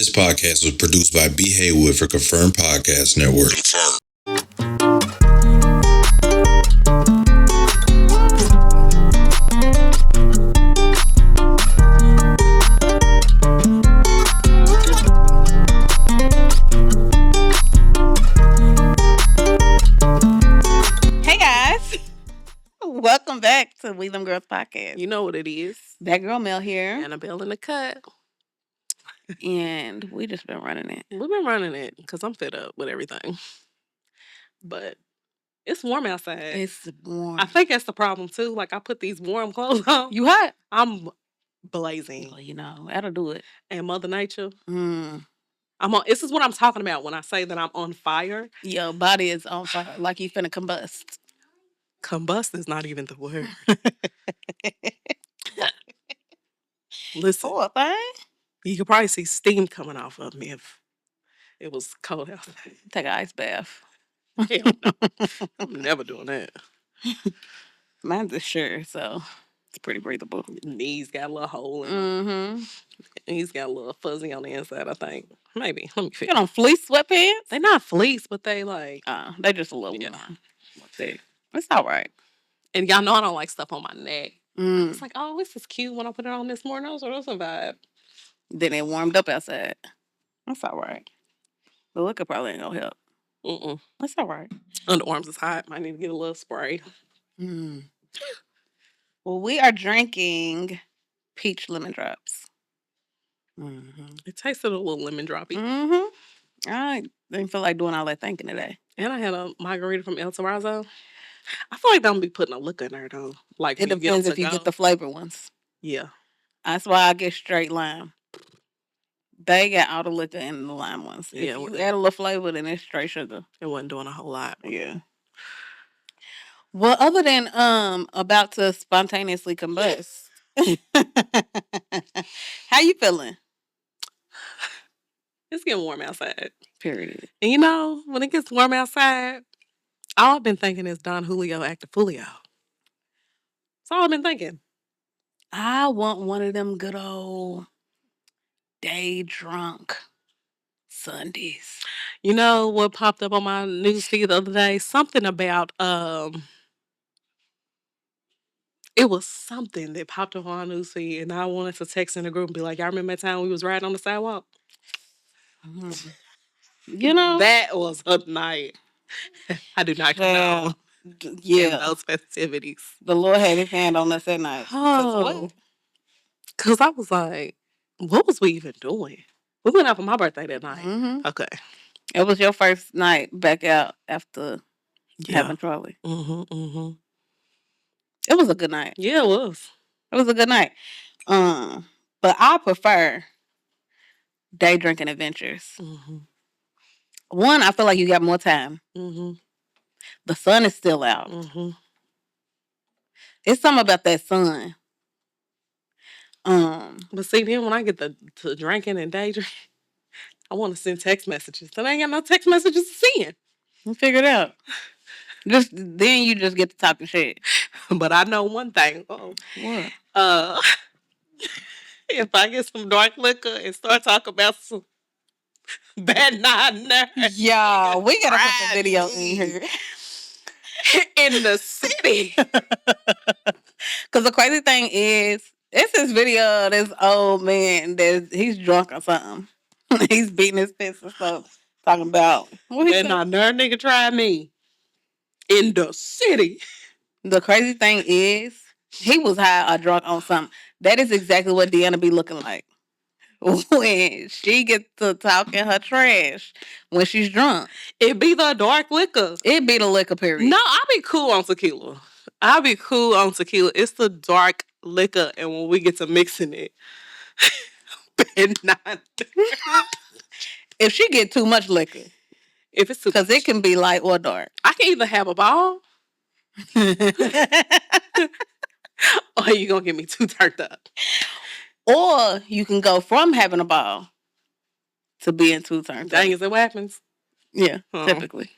This podcast was produced by B. Haywood for Confirmed Podcast Network. Hey guys, welcome back to We Them Girls Podcast. You know what it is. That girl Mel here, Annabelle in the cut. and we just been running it. We've been running it because I'm fed up with everything. But it's warm outside. It's warm. I think that's the problem too. Like I put these warm clothes on. You hot? I'm blazing. Well, that'll do it. And Mother Nature. I'm on. This is what I'm talking about when I say that I'm on fire. Your body is on fire, like you finna combust. Combust is not even the word. Listen, Poor thing. you could probably see steam coming off of me if it was cold outside. Take an ice bath. Hell no. I'm never doing that. Mine's a shirt, so it's pretty breathable. Knees got a little hole in them. And he's got a little fuzzy on the inside, I think. Maybe. Let me fix You got on fleece sweatpants? They're not fleece, but they like... they just a little warm. It's all right. And y'all know I don't like stuff on my neck. Mm. It's like, oh, this is cute when I put it on this morning. So that's a vibe. Then it warmed up outside. That's all right. The liquor probably ain't gonna help. That's all right. Underarms is hot. Might need to get a little spray. Well, we are drinking peach lemon drops. It tasted a little lemon droppy. I didn't feel like doing all that thinking today. And I had a margarita from El Terrazzo. I feel like they don't be putting a liquor in there, though. Like it depends if you get the flavor ones. Yeah. That's why I get straight lime. They got all the liquor in the lime ones. If you add a little flavor, then it's straight sugar. It wasn't doing a whole lot. Yeah. Well, other than about to spontaneously combust, how you feeling? It's getting warm outside. Period. And when it gets warm outside, all I've been thinking is Don Julio Actifulio. That's all I've been thinking. I want one of them good old day drunk Sundays. You know what popped up on my newsfeed the other day? Something about it was something that popped up on our newsfeed, and I wanted to text in the group and be like, y'all remember that time we was riding on the sidewalk? That was a night. I do not know. Yeah. Those festivities. The Lord had his hand on us that night. Because I was like, what was we even doing? We went out for my birthday that night. Okay. It was your first night back out after having Charlie. It was a good night. Yeah, it was. It was a good night. But I prefer day drinking adventures. One, I feel like you got more time. The sun is still out. It's something about that sun. But see, then when I get to drinking and day drinking, I want to send text messages. Then I ain't got no text messages to send. You figure it out. Then you just get to talking shit. But I know one thing. What? If I get some dark liquor and start talking about some bad nerves. Y'all, we gotta put the video in here. In the city. Because the crazy thing is, it's this video of this old man he's drunk or something. He's beating his fist and stuff. Talking about and another nigga tried me. In the city. The crazy thing is, he was high or drunk on something. That is exactly what Deanna be looking like. When she gets to talking her trash when she's drunk. It be the dark liquor. It be the liquor, period. No, I be cool on tequila. It's the dark liquor, and when we get to mixing it, if she get too much liquor, if it's too, because it can be light or dark. I can either have a ball, or you gonna get me too turned up. Or you can go from having a ball to being too turned up. Dang, is that what happens? Yeah, typically.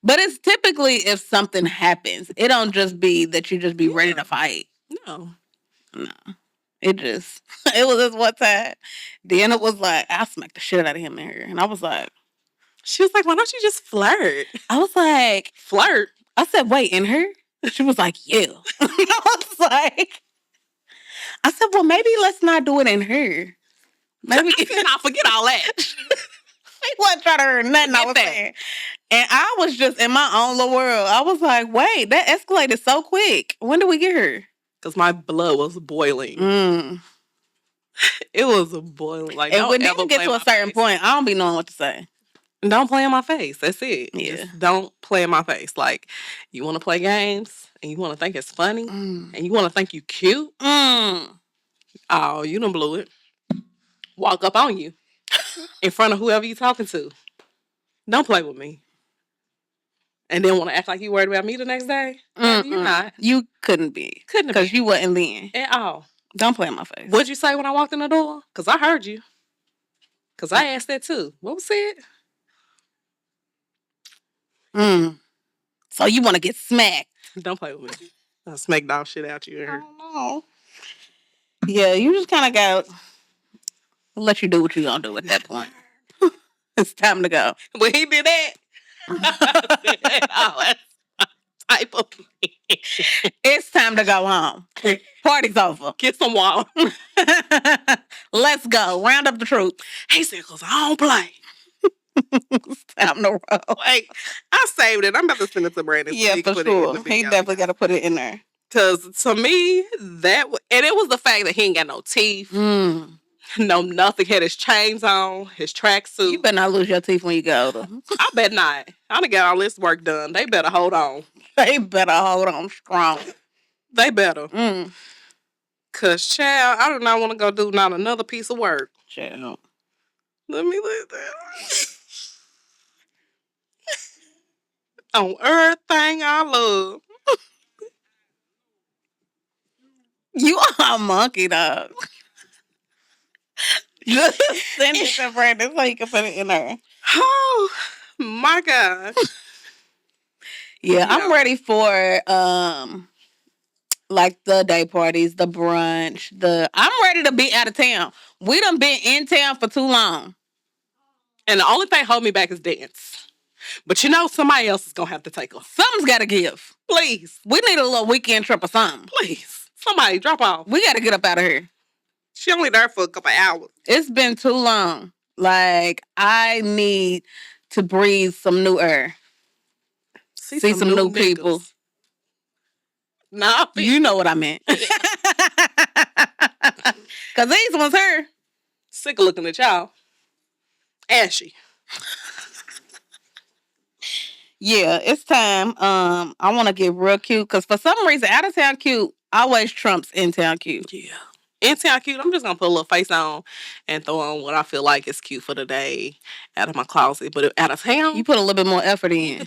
But it's typically if something happens. It don't just be that you just be ready to fight. No. It was this one time. Then it was like, I smacked the shit out of him in here. And I was like, She was like, why don't you just flirt? I was like, Flirt? I said, wait, in her? She was like, yeah. I was like, I said, well, maybe let's not do it in her. Maybe I forget all that. She wasn't trying to hear nothing I was saying. And I was just in my own little world. I was like, wait, that escalated so quick. When did we get here? Because my blood was boiling. It was boiling. Like, and when they get to a certain point, I don't be knowing what to say. Don't play in my face. That's it. Yeah. Just don't play in my face. Like, you want to play games and you want to think it's funny and you want to think you cute. Oh, you done blew it. Walk up on you in front of whoever you talking to. Don't play with me. And then want to act like you worried about me the next day? You're not. You couldn't be. Because you wasn't then. At all. Don't play in my face. What'd you say when I walked in the door? Because I heard you. Because I asked that too. What was it? So you want to get smacked. Don't play with me. I'll smack dog shit out you. I don't know. Yeah, you just kind of got to let you do what you gonna do at that point. It's time to go. When he did that, oh, that's type of thing. It's time to go home. Party's over. Get some water. Let's go. Round up the troops. He said, because I don't play. It's time to roll. Wait, I saved it. I'm about to send it to Brandon. Yeah, for sure. He definitely got to put it in there. Because to me, and it was the fact that he ain't got no teeth. No, nothing. Had his chains on, his tracksuit. You better not lose your teeth when you get older. I bet not. I done got all this work done. They better hold on. They better hold on strong. They better. Because, child, I do not want to go do not another piece of work. Child. Let me let that. On everything I love. You are a monkey, dog. Just send it to Brandon so he can put it in there. Oh, my God. Yeah, I'm ready for like the day parties, the brunch, I'm ready to be out of town. We done been in town for too long. And the only thing holding me back is dance. But you know, somebody else is going to have to take us. Something's got to give. Please. We need a little weekend trip or something. Please. Somebody drop off. We got to get up out of here. She only there for a couple hours. It's been too long. Like, I need to breathe some new air. See some new people. Nah. You know what I meant. Because these ones here. Sick of looking at y'all. Ashy. Yeah, it's time. I want to get real cute. Because for some reason, out of town cute always trumps in town cute. Yeah. In town cute, I'm just going to put a little face on and throw on what I feel like is cute for the day out of my closet. But out of town, you put a little bit more effort in.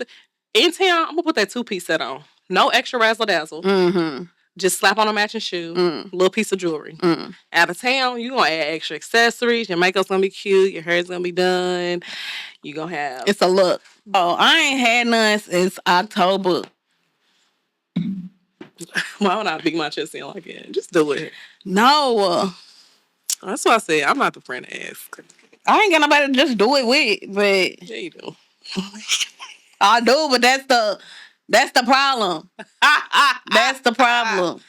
In town, I'm going to put that 2-piece set on. No extra razzle dazzle. Just slap on a matching shoe, little piece of jewelry. Out of town, you're going to add extra accessories. Your makeup's going to be cute. Your hair's going to be done. You're going to have... It's a look. Oh, I ain't had none since October. Why would I beat my chest in like that? Just do it. No. That's what I said. I'm not the friend to ask. I ain't got nobody to just do it with, but... Yeah, you do. I do, but that's the problem. That's the problem.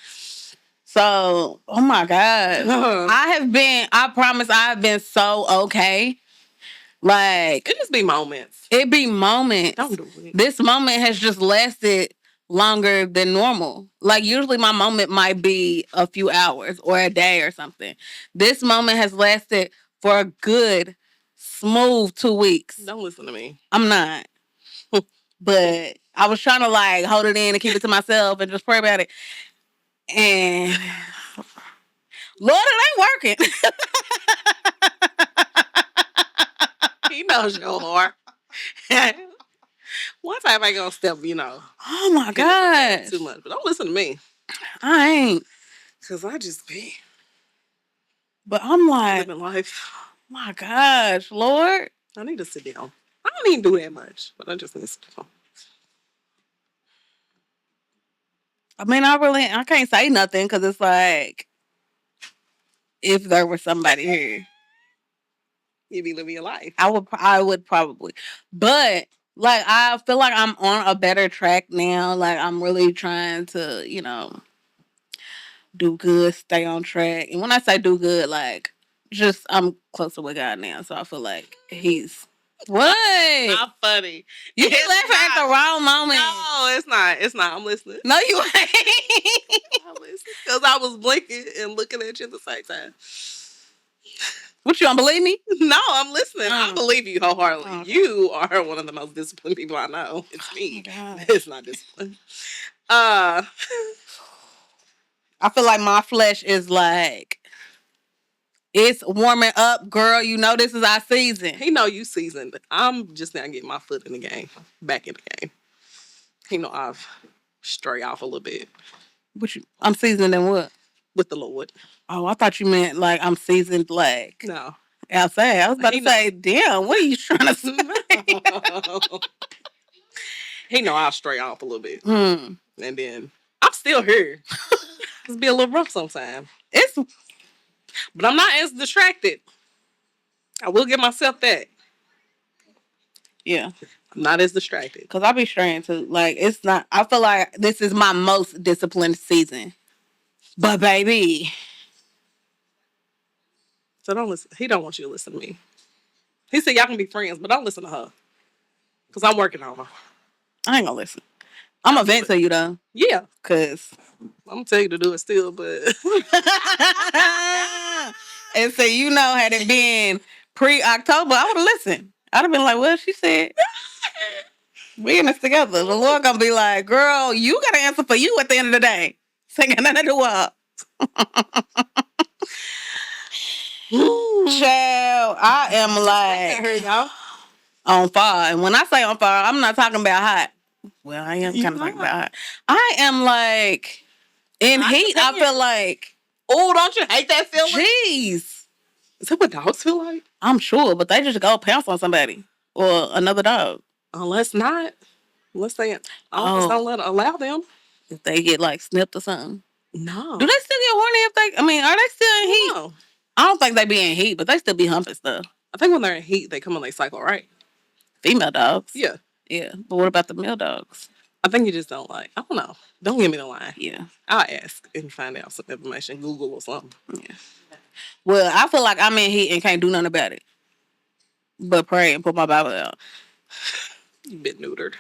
So, oh my God. I promise I have been so okay. Like... It just be moments. It be moments. Don't do it. This moment has just lasted longer than normal. Like, usually my moment might be a few hours or a day or something. This moment has lasted for a good, smooth 2 weeks. Don't listen to me. I'm not. But I was trying to, like, hold it in and keep it to myself and just pray about it. And, Lord, it ain't working. He knows your heart. One time I ain't gonna step, Oh my God. Too much. But don't listen to me. I ain't. Because I just be. But I'm like, living life. My gosh, Lord. I need to sit down. I don't even do that much, but I just need to sit down. I mean, I can't say nothing because it's like, if there were somebody here. You'd be living your life. I would probably. But like I feel like I'm on a better track now. Like I'm really trying to, do good, stay on track. And when I say do good, like just I'm closer with God now. So I feel like he's what? Not funny. You be laughing at the wrong moment. No, it's not. It's not. I'm listening. No, you ain't. I'm listening. Because I was blinking and looking at you at the same time. What, you don't believe me? No, I'm listening. I believe you wholeheartedly. Okay. You are one of the most disciplined people I know. It's me. Oh, it's not disciplined. I feel like my flesh is like, it's warming up, girl. You know this is our season. He know you seasoned. I'm just now getting my foot in the game. Back in the game. He know I've stray off a little bit. I'm seasoned in what? With the Lord. Oh, I thought you meant like I'm seasoned like. No. Outside. I was about to say, damn, what are you trying to say? No. He know I'll stray off a little bit. And then I'm still here. It's be a little rough sometimes. But I'm not as distracted. I will give myself that. Yeah. I'm not as distracted. Because I be straying too. Like, it's not, I feel like this is my most disciplined season. But baby. So don't listen. He don't want you to listen to me. He said y'all can be friends, but don't listen to her. Because I'm working on her. I ain't gonna listen. I'm gonna vent to you though. Yeah. Because I'm gonna tell you to do it still, but and so had it been pre-October, I would have listened. I'd have been like, well, she said we in this together. The Lord gonna be like, girl, you gotta answer for you at the end of the day. This ain't got nothing to do with her. Child, I am like on fire. And when I say on fire, I'm not talking about hot. Well, I am kind of talking about hot. I am like in heat. I feel like, oh, don't you hate that feeling? Jeez. Is that what dogs feel like? I'm sure, but they just go pounce on somebody or another dog. Unless they don't allow them. If they get like snipped or something. No. Do they still get horny if they, are they still in heat? No. I don't think they be in heat, but they still be humping stuff. I think when they're in heat, they come on their cycle, right? Female dogs. Yeah. Yeah. But what about the male dogs? I think you just don't like. I don't know. Don't give me the line. Yeah. I'll ask and find out some information. Google or something. Yeah. Well, I feel like I'm in heat and can't do nothing about it. But pray and put my Bible out. You been neutered.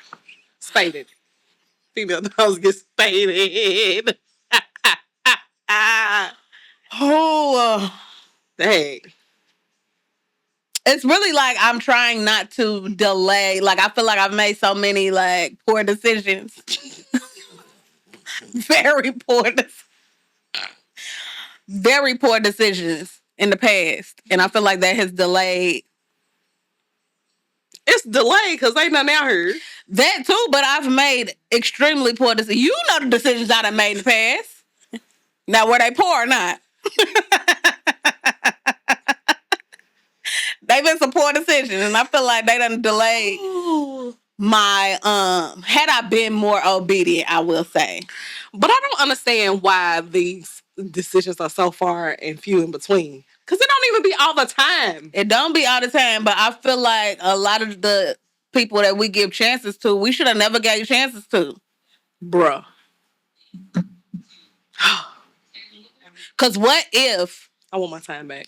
Spaded. Female dogs get spaded. Dang. It's really like I'm trying not to delay. Like, I feel like I've made so many, like, poor decisions. Very poor decisions in the past. And I feel like that has delayed. It's delayed because ain't nothing out here. That too, but I've made extremely poor decisions. You know the decisions I done made in the past. Now, were they poor or not? They've been some poor decisions, and I feel like they done delayed my, had I been more obedient, I will say. But I don't understand why these decisions are so far and few in between. Because it don't even be all the time. It don't be all the time, but I feel like a lot of the people that we give chances to, we should have never gave chances to. Bruh. Because what if... I want my time back.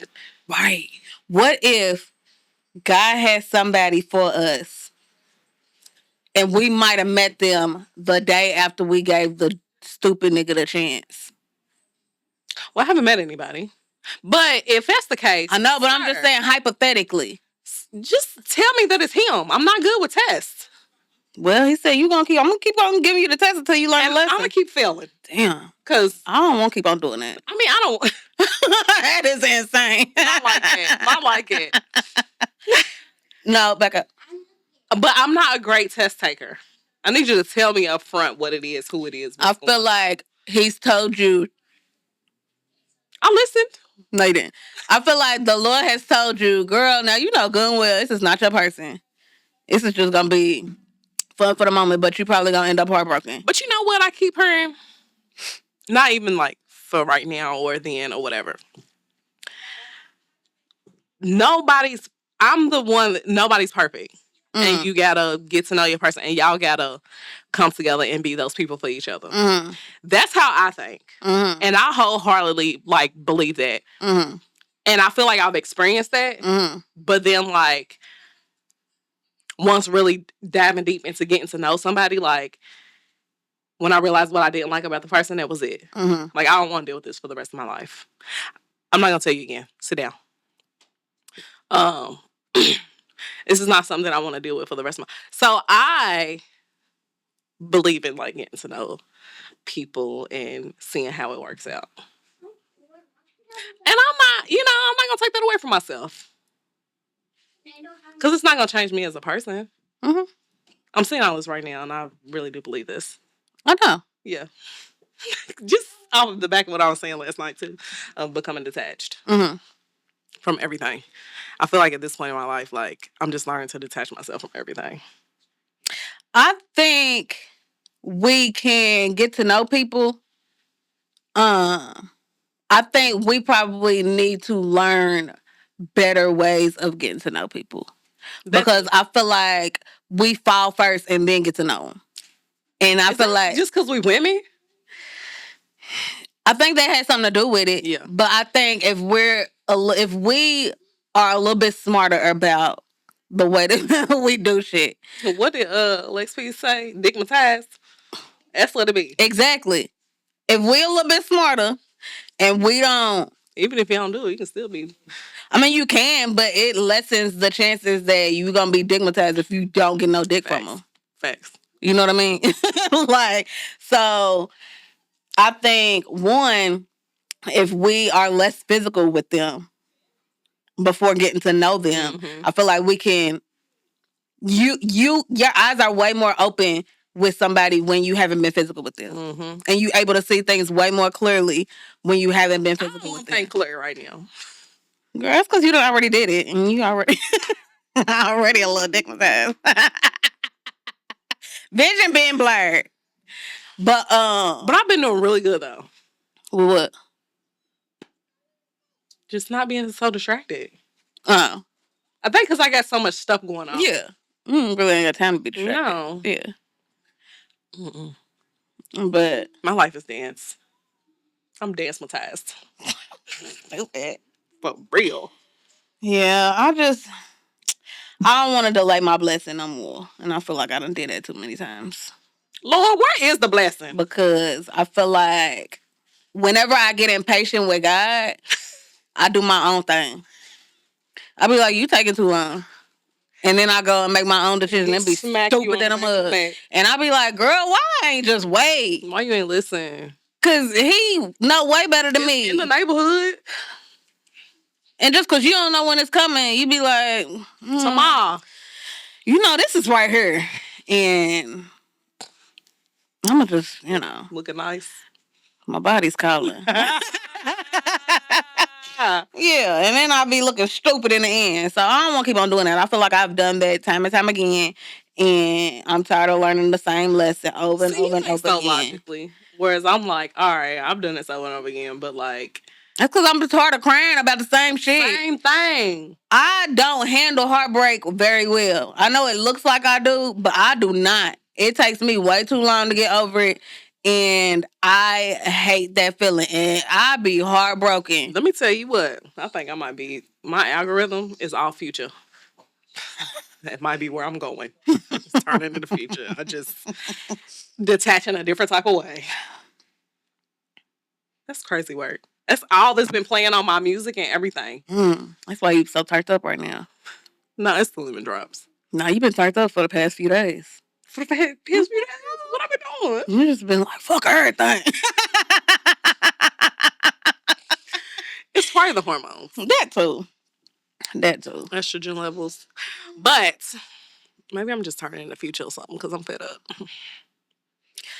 Right. What if God has somebody for us and we might have met them the day after we gave the stupid nigga the chance? Well, I haven't met anybody. But if that's the case... I know, but I'm just saying hypothetically. Just tell me that it's him. I'm not good with tests. Well, he said I'm gonna keep on giving you the test until you learn the lesson. I'm gonna keep failing. Damn. Because I don't want to keep on doing that. I mean, I don't. That is insane. I like it. No, back up. But I'm not a great test taker. I need you to tell me up front what it is, who it is. I feel like he's told you. I listened. No, you didn't. I feel like the Lord has told you, girl, now you know good and well, this is not your person. This is just going to be fun for the moment, but you probably going to end up heartbroken. But you know what I keep hearing? Not even like for right now or then or whatever. I'm the one that nobody's perfect. And you gotta get to know your person, and y'all gotta come together and be those people for each other. That's how I think. And I wholeheartedly believe that. And I feel like I've experienced that. But then once really diving deep into getting to know somebody, when I realized what I didn't like about the person, that was it. I don't want to deal with this for the rest of my life. I'm not gonna tell you again. Sit down. This is not something that I want to deal with for the rest of my. So I believe in getting to know people and seeing how it works out. And I'm not gonna take that away from myself, because it's not gonna change me as a person. I'm saying all this right now, and I really do believe this. I know. Yeah. Just off the back of what I was saying last night too, of becoming detached from everything. I feel like at this point in my life, I'm just learning to detach myself from everything. I think we can get to know people. I think we probably need to learn better ways of getting to know people. Because I feel like we fall first and then get to know them. And I feel like just because we women? I think that has something to do with it. Yeah. But I think if we are a little bit smarter about the way that we do shit. What did Lex P say? Digmatized? That's what it be. Exactly. If we're a little bit smarter and we don't... Even if you don't do it, you can still be... I mean, you can, but it lessens the chances that you're going to be digmatized if you don't get no dick from them. Facts. You know what I mean? So I think, one, if we are less physical with them before getting to know them, I feel like we can... Your eyes are way more open with somebody when you haven't been physical with them. And you're able to see things way more clearly when you haven't been physical with them. I don't think clear right now. Girl, that's because you already did it. And you already already a little digmatized. Vision being blurred. But I've been doing really good though. With what? Just not being so distracted. I think because I got so much stuff going on. Yeah. Really ain't got time to be distracted. No. Yeah. But my life is dance. I'm dance-matized. Stupid. For real. Yeah, I don't want to delay my blessing no more. And I feel like I done did that too many times. Lord, where is the blessing? Because I feel like whenever I get impatient with God, I do my own thing. I be like, you taking too long. And then I go and make my own decision and be stupid in a mug. And I be like, girl, why I ain't just wait? Why you ain't listen? Because he know way better than me. In the neighborhood. And just because you don't know when it's coming, you be like, tomorrow. You know, this is right here. And I'm going to just, looking nice. My body's calling. Yeah, and then I'll be looking stupid in the end. So I don't want to keep on doing that. I feel like I've done that time and time again, and I'm tired of learning the same lesson over and over and over again. Logically. Whereas I'm like, all right, I've done this over and over again, but that's because I'm just tired of crying about the same shit. Same thing. I don't handle heartbreak very well. I know it looks like I do, but I do not. It takes me way too long to get over it. And I hate that feeling. And I be heartbroken. Let me tell you what. I think I might be... My algorithm is all future. That might be where I'm going. It's turning into the future. I just... detach in a different type of way. That's crazy work. That's all that's been playing on my music and everything. That's why you so turned up right now. No, it's the lemon drops. No, you've been turned up for the past few days. For the past few days? What I've been doing? You just been like, fuck everything. It's probably the hormones. That too. Estrogen levels. But maybe I'm just turning in the future or something because I'm fed up.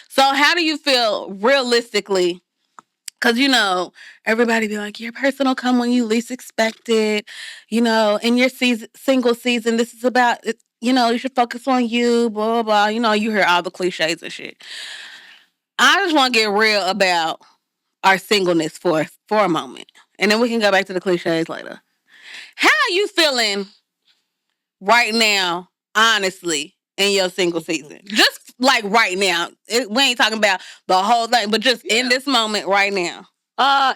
So how do you feel realistically? Because, everybody be like, your person will come when you least expect it. In your single season, this is about, you should focus on you, blah, blah, blah. You hear all the cliches and shit. I just want to get real about our singleness for a moment. And then we can go back to the cliches later. How are you feeling right now, honestly, in your single season? Just like right now. We ain't talking about the whole thing, but just in this moment right now.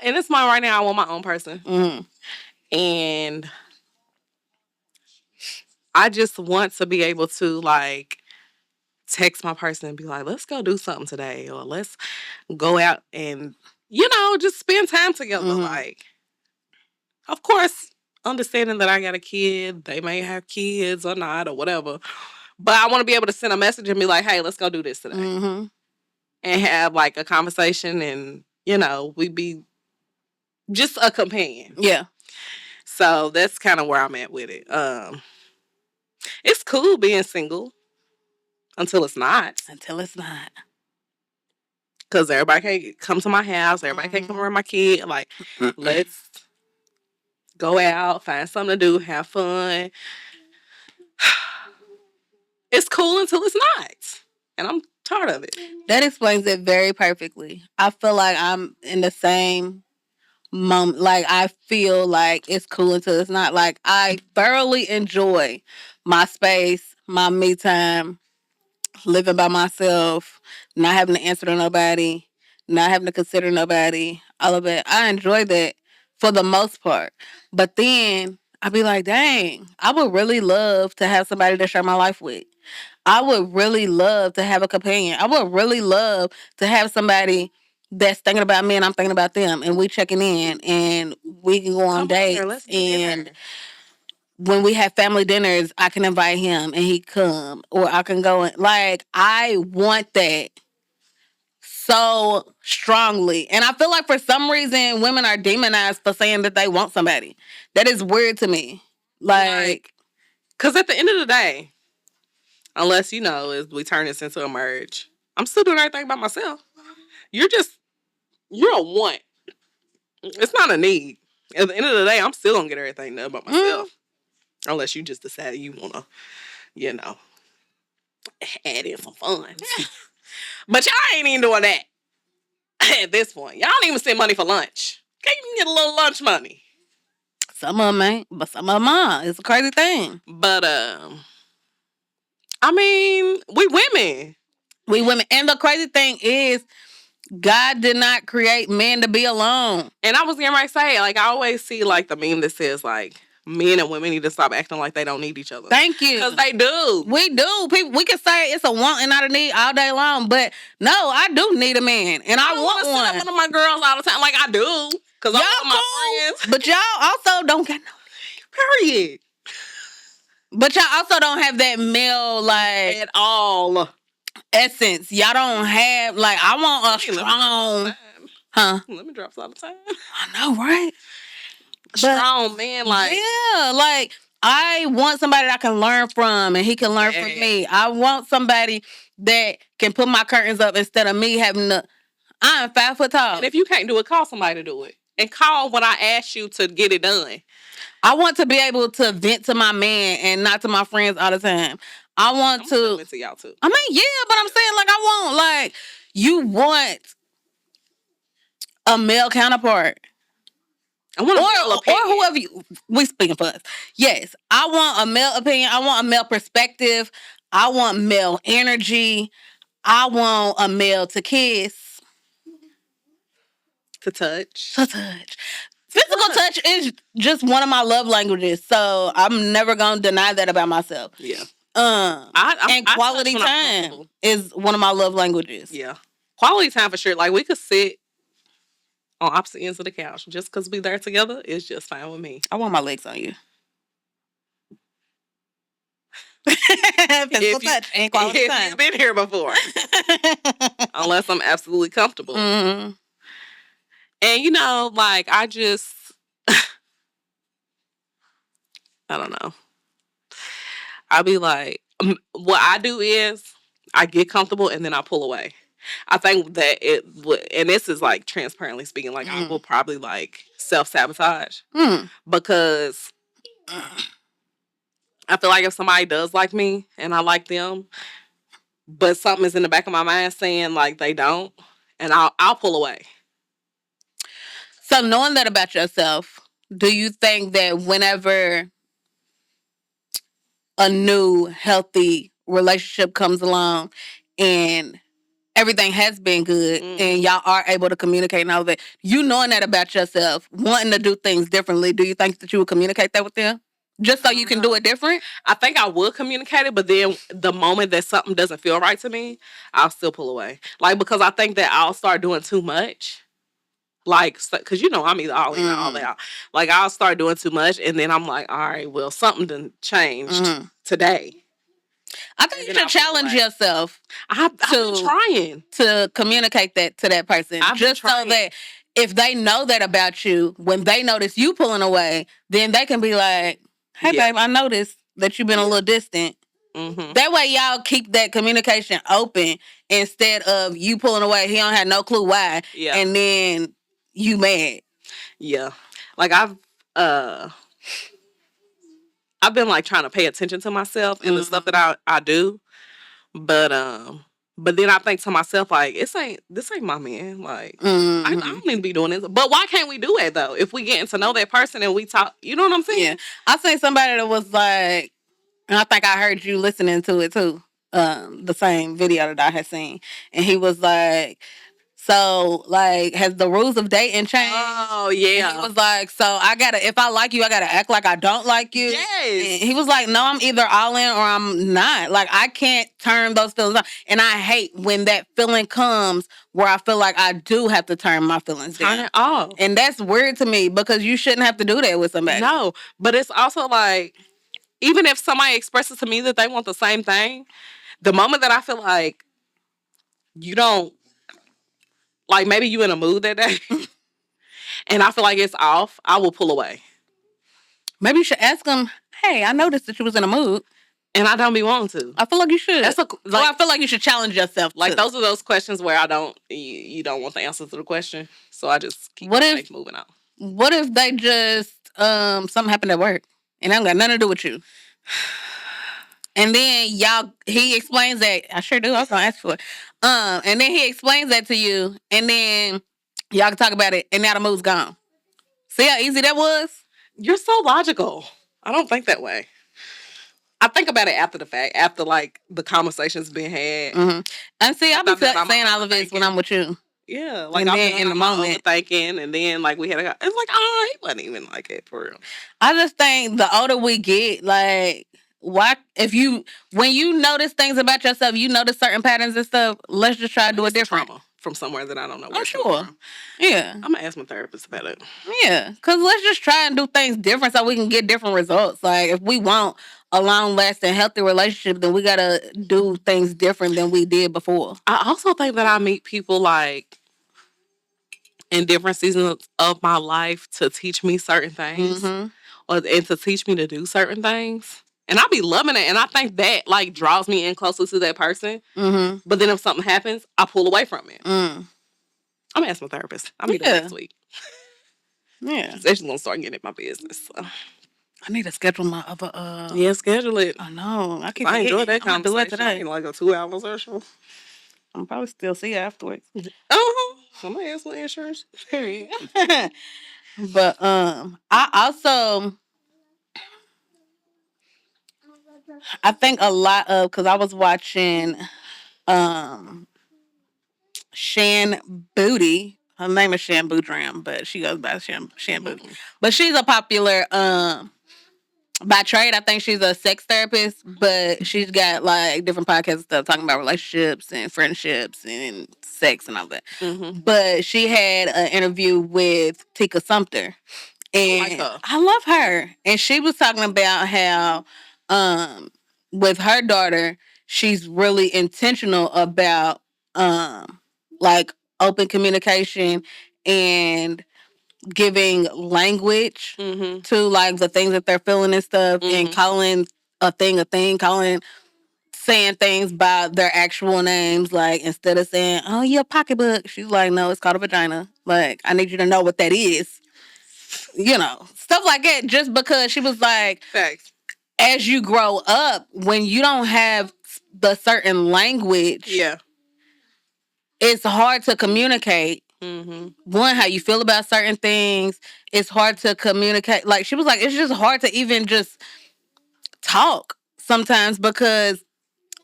In this moment right now, I want my own person. Mm-hmm. And I just want to be able to, like, text my person and be like, let's go do something today. Or let's go out and, just spend time together. Mm-hmm. Like, of course, understanding that I got a kid, they may have kids or not or whatever. But I want to be able to send a message and be like, hey, let's go do this today. Mm-hmm. And have, like, a conversation and, we be just a companion. Yeah. So that's kind of where I'm at with it. It's cool being single until it's not. Until it's not. Because everybody can't come to my house. Everybody can't come around my kid. Like, let's go out, find something to do, have fun. It's cool until it's not. And I'm tired of it. That explains it very perfectly. I feel like I'm in the same moment. Like, I feel like it's cool until it's not. Like, I thoroughly enjoy my space, my me time, living by myself, not having to answer to nobody, not having to consider nobody, all of it. I enjoy that for the most part. But then I'd be like, dang, I would really love to have somebody to share my life with. I would really love to have a companion. I would really love to have somebody that's thinking about me and I'm thinking about them, and we checking in and we can go on dates. And when we have family dinners, I can invite him and he come, or I can go and, like, I want that so strongly. And I feel like for some reason women are demonized for saying that they want somebody. That is weird to me. Like, because at the end of the day, unless, as we turn this into a marriage, I'm still doing everything by myself. You're a want. It's not a need. At the end of the day, I'm still going to get everything done by myself. Unless you just decide you want to, add in some fun. But y'all ain't even doing that at this point. Y'all don't even send money for lunch. Can't even get a little lunch money. Some of them ain't, but some of them are. It's a crazy thing. But, I mean, we women. We women. And the crazy thing is, God did not create men to be alone. And I was getting ready to say, like, I always see, like, the meme that says, like, men and women need to stop acting like they don't need each other. Thank you. Because they do. We do. People, we can say it's a want and not a need all day long, but no, I do need a man, and I want one. Sit up with my girls all the time, like I do, because I love my friends. But y'all also don't get no period. But y'all also don't have that male, like, at all essence. Y'all don't have, like, I want a strong. Huh? Let me drop some of the time. I know, right? Strong man, like, yeah, like, I want somebody that I can learn from and he can learn from me. I want somebody that can put my curtains up instead of me having to. I'm 5 foot tall. And if you can't do it, call somebody to do it. And call when I ask you to get it done. I want to be able to vent to my man and not to my friends all the time. I want to vent to y'all too. I mean, yeah, but I'm saying, like, I want, like, you want a male counterpart. I want a male opinion. Or whoever we speaking for us. Yes, I want a male opinion. I want a male perspective. I want male energy. I want a male to kiss. To touch. Physical touch is just one of my love languages, so I'm never gonna deny that about myself. Yeah. And quality time is one of my love languages. Yeah. Quality time for sure. Like, we could sit on opposite ends of the couch just because we there together is just fine with me. I want my legs on you. Physical touch and quality time. You've been here before. Unless I'm absolutely comfortable. Mm-hmm. And, like, I just, I don't know. I'll be like, what I do is I get comfortable and then I pull away. I think that it would, and this is, like, transparently speaking, like, I will probably, like, self-sabotage. Because I feel like if somebody does like me and I like them, but something is in the back of my mind saying, like, they don't, and I'll pull away. So knowing that about yourself, do you think that whenever a new healthy relationship comes along and everything has been good and y'all are able to communicate and all that, you knowing that about yourself, wanting to do things differently, do you think that you would communicate that with them? Just so you can do it different? I think I would communicate it, but then the moment that something doesn't feel right to me, I'll still pull away. Like, because I think that I'll start doing too much. Like, because I'm either all in or all out. Like, I'll start doing too much, and then I'm like, all right, well, something done changed today. I think you should challenge yourself. I've been trying to communicate that to that person, just so that if they know that about you, when they notice you pulling away, then they can be like, "Hey, babe, I noticed that you've been a little distant." That way, y'all keep that communication open instead of you pulling away. He don't have no clue why, and then you mad. Yeah, like I've been like trying to pay attention to myself and the stuff that I do, but then I think to myself, like, this ain't my man. Like, I don't need to be doing this. But why can't we do it though? If we getting to know that person and we talk, you know what I'm saying? Yeah, I seen somebody that was like, and I think I heard you listening to it too. The same video that I had seen, and he was like, so, like, has the rules of dating changed? Oh, yeah. And he was like, so if I like you, I gotta act like I don't like you. Yes. And he was like, no, I'm either all in or I'm not. Like, I can't turn those feelings on. And I hate when that feeling comes where I feel like I do have to turn my feelings down. Turn it off. And that's weird to me because you shouldn't have to do that with somebody. No, but it's also like, even if somebody expresses to me that they want the same thing, the moment that I feel like you don't, like maybe you in a mood that day, and I feel like it's off, I will pull away. Maybe you should ask them, hey, I noticed that you was in a mood. And I don't be wanting to. I feel like you should. I feel like you should challenge yourself. Like, those are those questions where I don't, you don't want the answer to the question. So I just keep moving on. What if they just, something happened at work and I don't got nothing to do with you? And then he explains that. I sure do. I was going to ask for it. And then he explains that to you. And then y'all can talk about it. And now the mood's gone. See how easy that was? You're so logical. I don't think that way. I think about it after the fact. After, like, the conversation's been had. And see, I'll be saying all of this when I'm with you. Yeah. Like, I'm in the moment. Thinking. And then, like, it's like, oh, he wasn't even like it for real. I just think the older we get, like, why, when you notice things about yourself, you notice certain patterns and stuff, let's just try to do it different. From somewhere that I don't know where. I'm sure. Yeah. I'm going to ask my therapist about it. Yeah. Because let's just try and do things different so we can get different results. Like, if we want a long-lasting, healthy relationship, then we got to do things different than we did before. I also think that I meet people, like, in different seasons of my life to teach me certain things. And to teach me to do certain things. And I be loving it. And I think that, like, draws me in closer to that person. But then if something happens, I pull away from it. I'm going to ask my therapist. I'll meet her next week. Yeah. She's going to start getting in my business. So. I need to schedule my other... Yeah, schedule it. I know. I enjoyed that conversation. Do it today. Like a 2-hour session. I'll probably still see you afterwards. I'm going to ask for insurance. Period. But I also... I think a lot of, because I was watching Shan Booty. Her name is Shan Boudram, but she goes by Shan Booty. But she's a popular, by trade, I think she's a sex therapist, but she's got like different podcasts and stuff talking about relationships and friendships and sex and all that. But she had an interview with Tika Sumpter. And I love her. And she was talking about how with her daughter, she's really intentional about like open communication and giving language to like the things that they're feeling and stuff, and calling a thing, saying things by their actual names. Like, instead of saying, oh, your pocketbook, she's like, no, it's called a vagina. Like, I need you to know what that is. You know, stuff like that, just because she was like, Facts. As you grow up, when you don't have the certain language, it's hard to communicate. One, how you feel about certain things, it's hard to communicate. Like, she was like, it's just hard to even just talk sometimes because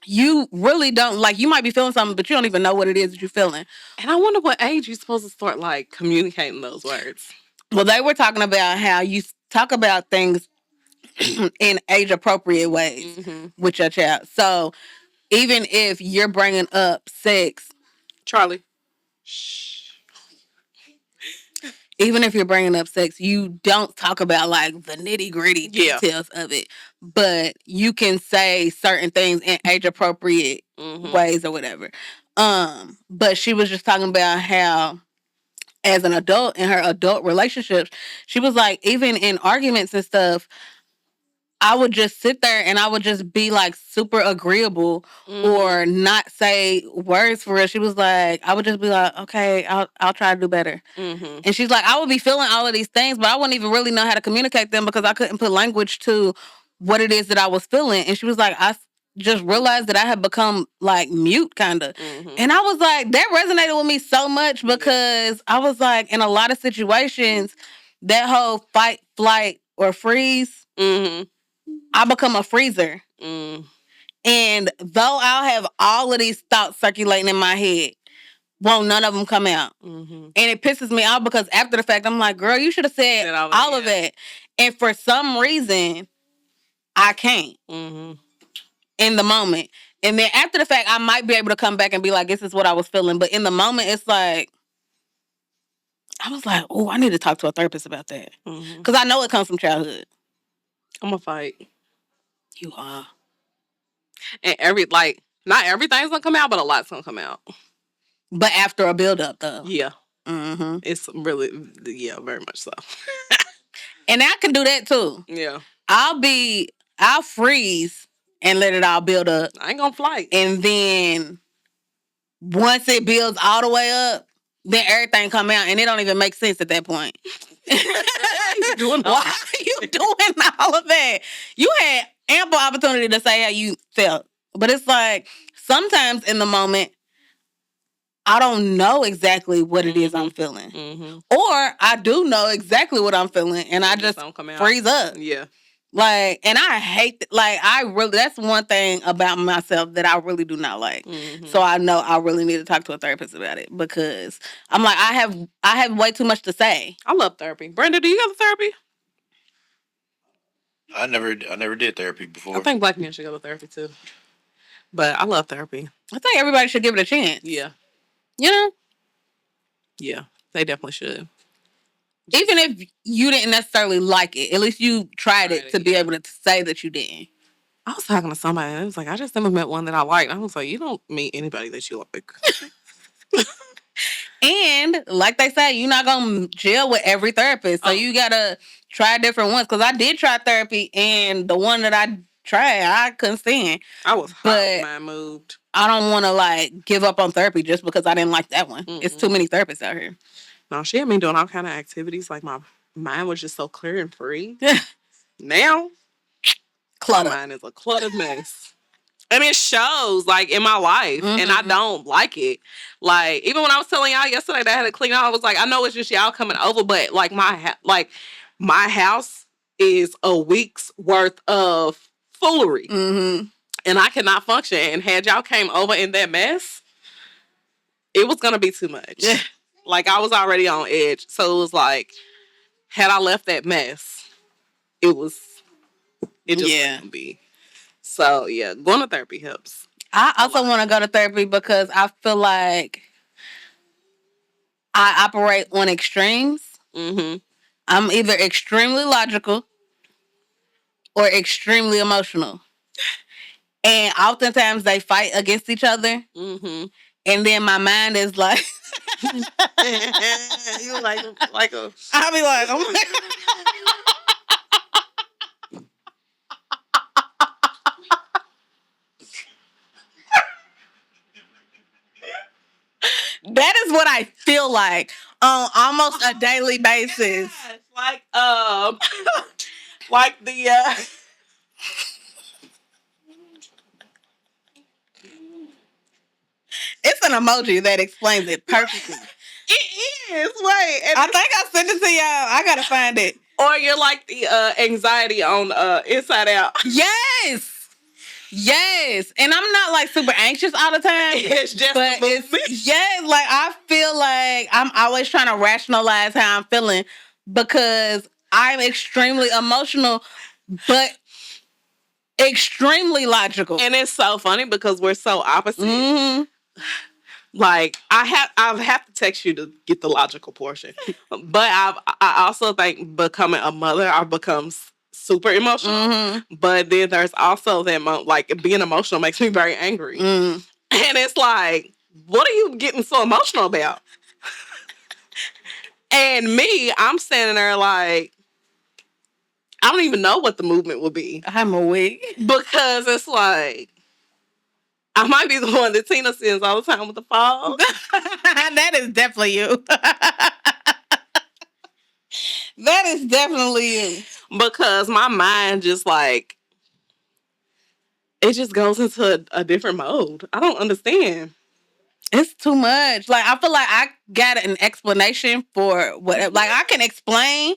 you really don't, like, you might be feeling something, but you don't even know what it is that you're feeling. And I wonder what age you're supposed to start, like, communicating those words. Well, they were talking about how you talk about things in age-appropriate ways with your child. So, even if you're bringing up sex... Charlie. Even if you're bringing up sex, you don't talk about, like, the nitty-gritty details of it. But you can say certain things in age-appropriate ways or whatever. But she was just talking about how, as an adult, in her adult relationships, she was like, even in arguments and stuff, I would just sit there and I would just be, like, super agreeable or not say words for her. She was like, I would just be like, okay, I'll try to do better. And she's like, I would be feeling all of these things, but I wouldn't even really know how to communicate them because I couldn't put language to what it is that I was feeling. And she was like, I just realized that I had become, like, mute, kind of. And I was like, that resonated with me so much because I was like, in a lot of situations, that whole fight, flight, or freeze... I become a freezer. And though I'll have all of these thoughts circulating in my head, won't none of them come out. And it pisses me off because after the fact, I'm like, girl, you should have said all of that. And for some reason, I can't in the moment. And then after the fact, I might be able to come back and be like, this is what I was feeling. But in the moment, it's like, I was like, oh, I need to talk to a therapist about that. Because I know it comes from childhood. I'm going to fight. You are. And not everything's going to come out, but a lot's going to come out. But after a build-up, though. Yeah. It's really, very much so. And I can do that, too. Yeah. I'll freeze and let it all build up. I ain't going to fight. And then once it builds all the way up, then everything come out. And it don't even make sense at that point. Why are you doing all of that? You had ample opportunity to say how you felt. But it's like, sometimes in the moment, I don't know exactly what it is I'm feeling. Or I do know exactly what I'm feeling, and I just freeze up. Yeah. Like, and I hate, that's one thing about myself that I really do not like. So I know I really need to talk to a therapist about it because I'm like, I have way too much to say. I love therapy. Brenda, do you go to therapy? I never did therapy before. I think black men should go to therapy too. But I love therapy. I think everybody should give it a chance. Yeah. You know? Yeah, they definitely should. Even if you didn't necessarily like it, at least you tried it to be able to say that you didn't. I was talking to somebody and it was like, I just never met one that I liked. I was like, you don't meet anybody that you like. And like they say, you're not going to gel with every therapist. So you got to try different ones. Because I did try therapy and the one that I tried, I couldn't stand. I was hot, mind moved. I don't want to give up on therapy just because I didn't like that one. It's too many therapists out here. No, she had me doing all kind of activities. Like my mind was just so clear and free. Now, my mind is a cluttered mess. And it shows in my life, and I don't like it. Like, even when I was telling y'all yesterday that I had to clean out, I was like, I know it's just y'all coming over, but my house is a week's worth of foolery, and I cannot function. And had y'all came over in that mess, it was gonna be too much. I was already on edge, so it was like, had I left that mess, it just wouldn't be. So yeah, going to therapy helps. I also want to go to therapy because I feel like I operate on extremes. I'm either extremely logical or extremely emotional. And oftentimes they fight against each other. And then my mind is like... You like a... I'll be like... Oh my... That is what I feel like on almost a daily basis. Like the It's an emoji that explains it perfectly. It Yes, wait. I think I sent it to y'all. I gotta find it. Or you're like the anxiety on Inside Out. Yes, and I'm not like super anxious all the time. It's just but it's like I feel like I'm always trying to rationalize how I'm feeling because I'm extremely emotional, but extremely logical. And it's so funny because we're so opposite. Mm-hmm. Like I have to text you to get the logical portion, but I also think becoming a mother, I've become super emotional. Mm-hmm. But then there's also that like being emotional makes me very angry, and it's like, what are you getting so emotional about? And me, I'm standing there like, I don't even know what the movement will be. I'm awake because it's like, I might be the one that Tina sends all the time with the fall. That is definitely you. That is definitely you. Because my mind just like, it just goes into a different mode. I don't understand. It's too much. Like, I feel like I got an explanation for what, like, I can explain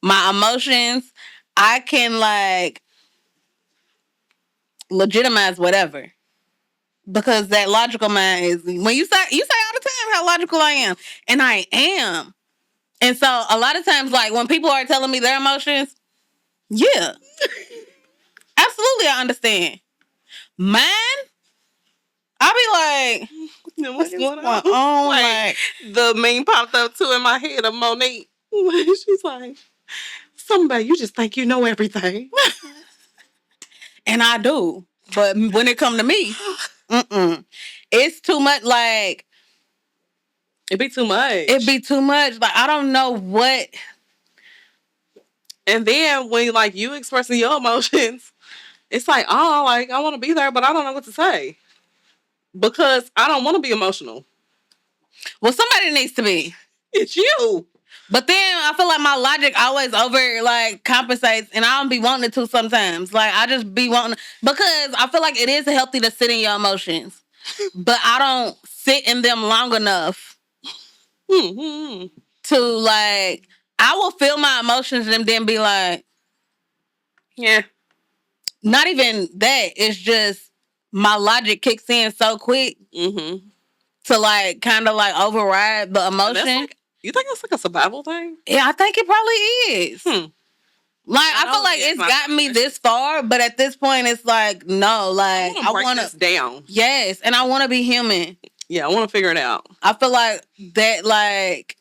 my emotions. I can, like, legitimize whatever. Because that logical mind is, when you say all the time how logical I am. And I am. And so a lot of times, like, when people are telling me their emotions, yeah. Absolutely, I understand. Mine, I'll be like, what's going on? Like, the meme popped up too in my head of Monique. She's like, somebody, you just think you know everything. And I do. But when it come to me, it's too much. Like, it be too much. It be too much. Like, I don't know what. And then when like you expressing your emotions, it's like, oh, like I want to be there, but I don't know what to say because I don't want to be emotional. Well, somebody needs to be. It's you. But then I feel like my logic always over like compensates, and I don't be wanting it to sometimes. Like I just be wanting because I feel like it is healthy to sit in your emotions, but I don't sit in them long enough to like. I will feel my emotions and then be like, yeah. Not even that. It's just my logic kicks in so quick to like kind of like override the emotion. You think it's like a survival thing? Yeah, I think it probably is. Like I feel like it's gotten me this far, but at this point, it's like no, like I want to break this down. Yes, and I want to be human. Yeah, I want to figure it out. I feel like that, like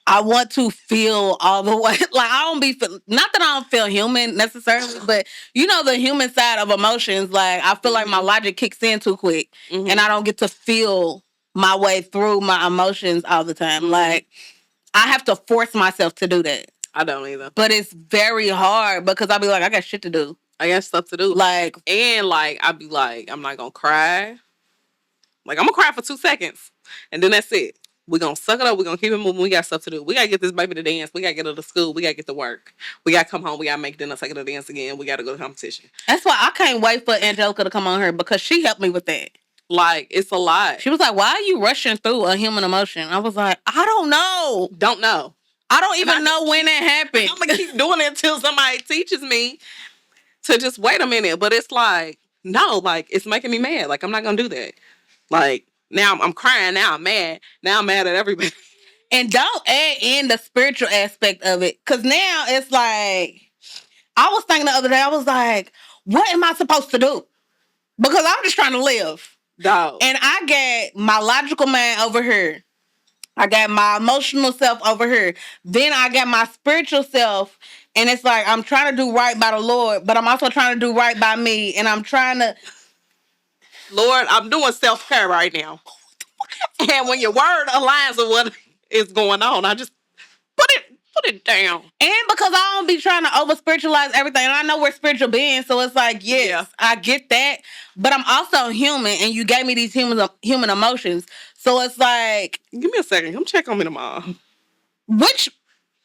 I want to feel all the way. Like I don't be not that I don't feel human necessarily, but you know the human side of emotions. Like I feel like my logic kicks in too quick, and I don't get to feel my way through my emotions all the time. Like I have to force myself to do that. I don't either. But it's very hard because I'll be like, I got shit to do. I got stuff to do. Like, and like, I'll be like, I'm not going to cry. Like, I'm going to cry for 2 seconds. And then that's it. We're going to suck it up. We're going to keep it moving. We got stuff to do. We got to get this baby to dance. We got to get her to school. We got to get to work. We got to come home. We got to make dinner, take her to dance again. We got to go to competition. That's why I can't wait for Angelica to come on here because she helped me with that. Like, it's a lot. She was like, why are you rushing through a human emotion? I was like, I don't know. Don't know. I don't even know when that happened. I'm going to keep doing it until somebody teaches me to just wait a minute. But it's like, no, like, it's making me mad. Like, I'm not going to do that. Like, now I'm crying. Now I'm mad. Now I'm mad at everybody. And don't add in the spiritual aspect of it. Because now it's like, I was thinking the other day, I was like, what am I supposed to do? Because I'm just trying to live. Dog. And I got my logical mind over here. I got my emotional self over here. Then I got my spiritual self. And it's like, I'm trying to do right by the Lord, but I'm also trying to do right by me. And I'm trying to... Lord, I'm doing self-care right now. And when your word aligns with what is going on, I just put it down. And because I don't be trying to over-spiritualize everything. And I know we're spiritual beings, so it's like, yes, I get that. But I'm also human, and you gave me these human emotions. So it's like... Give me a second. Come check on me tomorrow. Which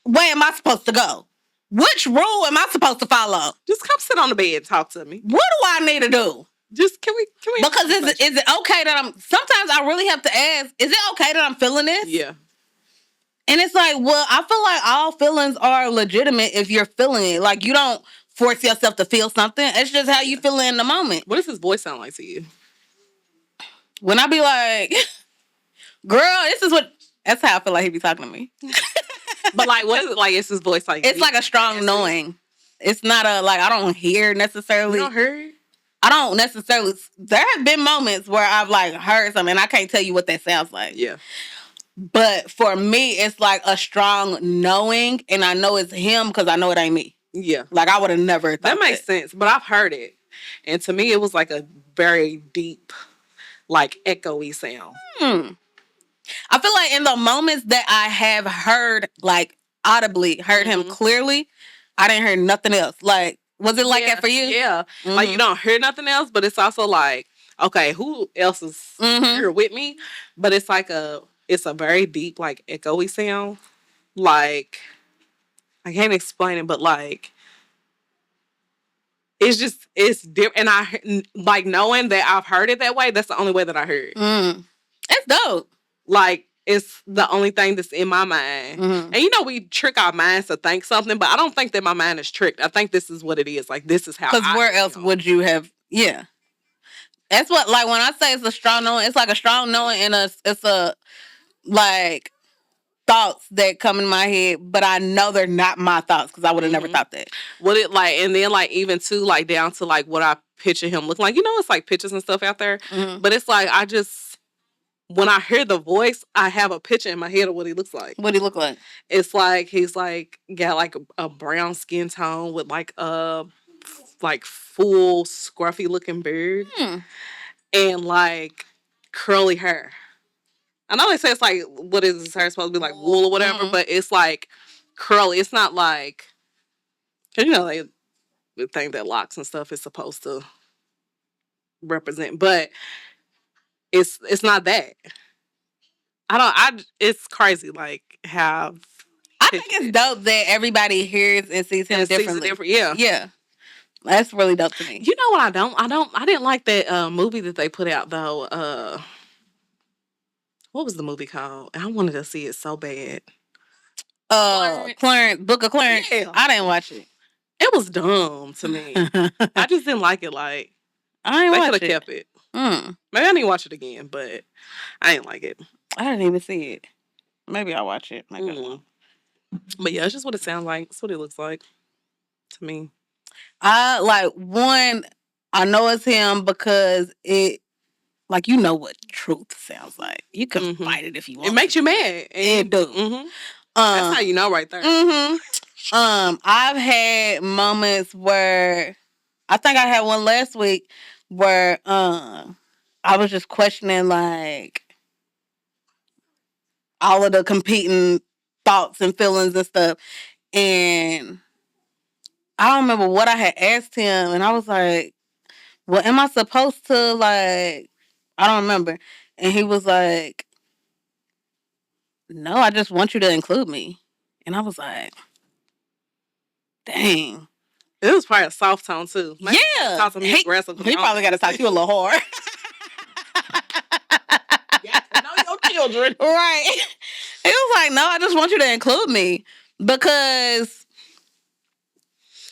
way am I supposed to go? Which rule am I supposed to follow? Just come sit on the bed and talk to me. What do I need to do? Just can we because is it okay that sometimes I really have to ask, is it okay that I'm feeling this? Yeah. And it's like, well, I feel like all feelings are legitimate if you're feeling it. Like, you don't force yourself to feel something. It's just how you feel in the moment. What does his voice sound like to you? When I be like, girl, this is what... That's how I feel like he be talking to me. But, like, what is it like? Is his voice like... It's like a strong knowing. It's not a, like, I don't hear necessarily. You don't hear? I don't necessarily... There have been moments where I've, like, heard something, and I can't tell you what that sounds like. Yeah. But for me, it's like a strong knowing, and I know it's him because I know it ain't me. Yeah. Like, I would have never thought that. Makes sense, but I've heard it. And to me, it was like a very deep, like, echoey sound. I feel like in the moments that I have heard, like, audibly, heard him clearly, I didn't hear nothing else. Like, was it like that for you? Yeah. Like, you don't hear nothing else, but it's also like, okay, who else is here with me? But it's like it's a very deep, like, echoey sound. Like, I can't explain it, but, like, it's different. And I, like, knowing that I've heard it that way, that's the only way that I heard it. That's dope. Like, it's the only thing that's in my mind. And, you know, we trick our minds to think something, but I don't think that my mind is tricked. I think this is what it is. Like, this is how Because where else would you have... Yeah. That's what, like, when I say it's a strong knowing, it's like a strong knowing and it's a, like, thoughts that come in my head, but I know they're not my thoughts because I would have never thought that. What it, like, and then, like, even too, like, down to, like, what I picture him looking like. You know, it's, like, pictures and stuff out there. But it's, like, when I hear the voice, I have a picture in my head of what he looks like. What he look like? It's, like, he's, like, got, like, a brown skin tone with, like, like, full scruffy looking beard and, like, curly hair. I know they say it's like, what is his hair supposed to be, like wool or whatever, but it's like curly. It's not like, cause you know they think that locks and stuff is supposed to represent, but it's not that. It's crazy, like how. I think it's dope that everybody hears and sees him differently. Yeah. That's really dope to me. You know what I didn't like that movie that they put out though. What was the movie called? I wanted to see it so bad. Clarence, Book of Clarence. Yeah. I didn't watch it. It was dumb to me. I just didn't like it. Like, I ain't watch it. They could have kept it. Maybe I need to watch it again, but I didn't like it. I didn't even see it. Maybe I'll watch it. But yeah, it's just what it sounds like. It's what it looks like to me. I know it's him because it, like, you know what truth sounds like. You can fight it if you want. It makes you mad. It do. That's how you know right there. I've had moments where, I think I had one last week where I was just questioning, like, all of the competing thoughts and feelings and stuff. And I don't remember what I had asked him. And I was like, well, am I supposed to, like, I don't remember. And he was like, no, I just want you to include me. And I was like, dang. It was probably a soft tone, too. Yeah. He probably got to talk to you a little hard. Know your children. Right. He was like, no, I just want you to include me. Because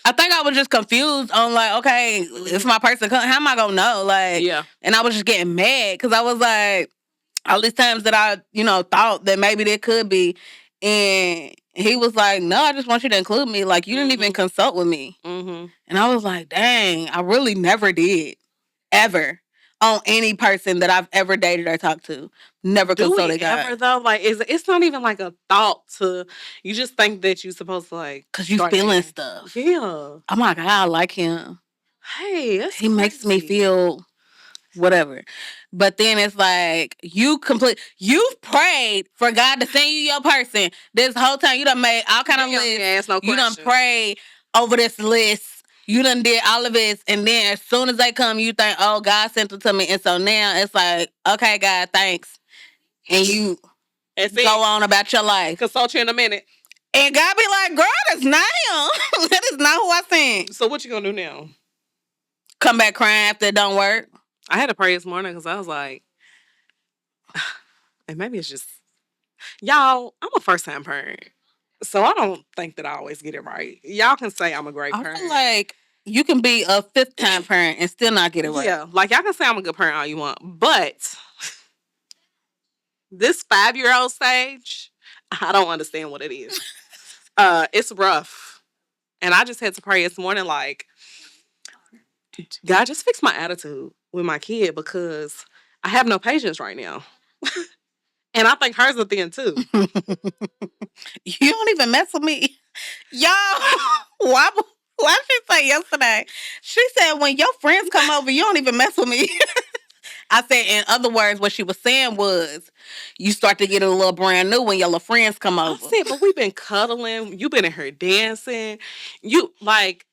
I think I was just confused on, like, okay, if my person comes, how am I going to know? Like, yeah. And I was just getting mad because I was like, all these times that I, thought that maybe there could be. And he was like, no, I just want you to include me. Like, you didn't even consult with me. And I was like, dang, I really never did. Ever. On any person that I've ever dated or talked to. Never consulted God. Ever, though? Like, it's not even like a thought to, you just think that you're supposed to, like. Because you feeling stuff. Yeah. Oh my God, I like him. Hey, that's He makes me feel whatever. But then it's like, you've prayed for God to send you your person. This whole time, you done made all kind of lists. No you done prayed over this list. You done did all of this. And then as soon as they come, you think, oh, God sent it to me. And so now it's like, okay, God, thanks. And you go on about your life. Consult you in a minute. And God be like, girl, that's not him. That is not who I sent. So what you gonna do now? come back crying after it don't work. I had to pray this morning because I was like, and maybe it's just, y'all, I'm a first-time parent. So I don't think that I always get it right. Y'all can say I'm a great parent. I feel like you can be a 5th-time parent and still not get it right. Yeah, like y'all can say I'm a good parent all you want, but this 5-year-old stage, I don't understand what it is. It's rough. And I just had to pray this morning, like, God, just fix my attitude with my kid because I have no patience right now. And I think hers a thing too. You don't even mess with me. Y'all, why did she say yesterday? She said, when your friends come over, you don't even mess with me. I said, in other words, what she was saying was, you start to get a little brand new when your little friends come over. I said, but we've been cuddling. You've been in here dancing. You, like,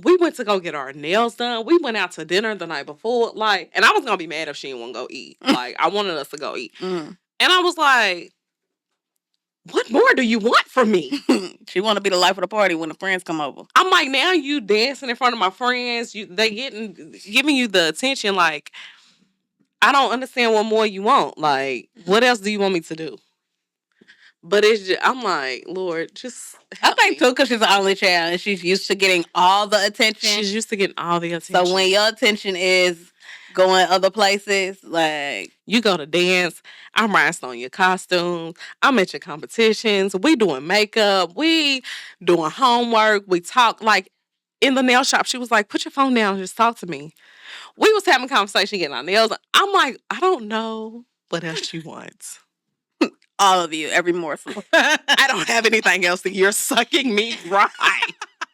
we went to go get our nails done. We went out to dinner the night before. Like, and I was going to be mad if she didn't want to go eat. Like, I wanted us to go eat. And I was like, what more do you want from me? She want to be the life of the party when the friends come over. I'm like, now you dancing in front of my friends. They giving you the attention. Like, I don't understand what more you want. Like, what else do you want me to do? But it's just, I'm like, Lord, just help I think me. too, because she's the only child and she's used to getting all the attention. She's used to getting all the attention. So when your attention is going other places, like, you go to dance, I'm rhinestoned your costumes, I'm at your competitions, we doing makeup, we doing homework, we talk. Like, in the nail shop, she was like, put your phone down and just talk to me. We was having a conversation, getting our nails. I'm like, I don't know what else you want. all of you, every morsel. I don't have anything else, and you're sucking me dry.